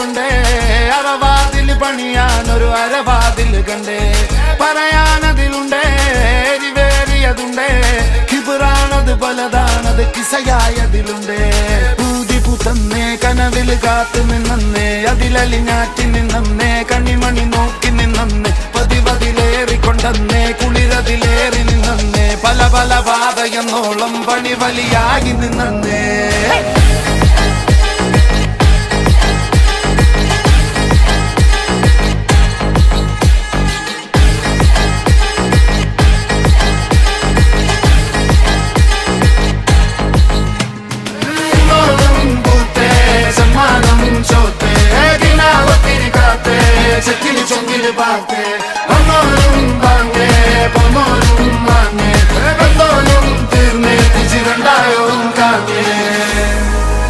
കൊണ്ടേ അറവാതിൽ പണിയാനൊരു അരവാതിൽ കണ്ടേ പറയാനതിലുണ്ടേ എരിവേറിയതുണ്ടേ കിബിറാണത് പലതാണത് കിസയായതിലുണ്ടേ ൂതിപുതന്നേ കനവിൽ കാത്തു നിന്നേ അതിലലിഞ്ഞാറ്റി നിന്നേ കണിമണി നോക്കി നിന്നേ പതിവതിലേറിക്കൊണ്ടേ കുളിരതിലേറി നിന്നേ പല പല പാതയെന്നോളം പണി വലിയായി നിന്നേ Çekili çok geri baktı. Amorum bange, pomorum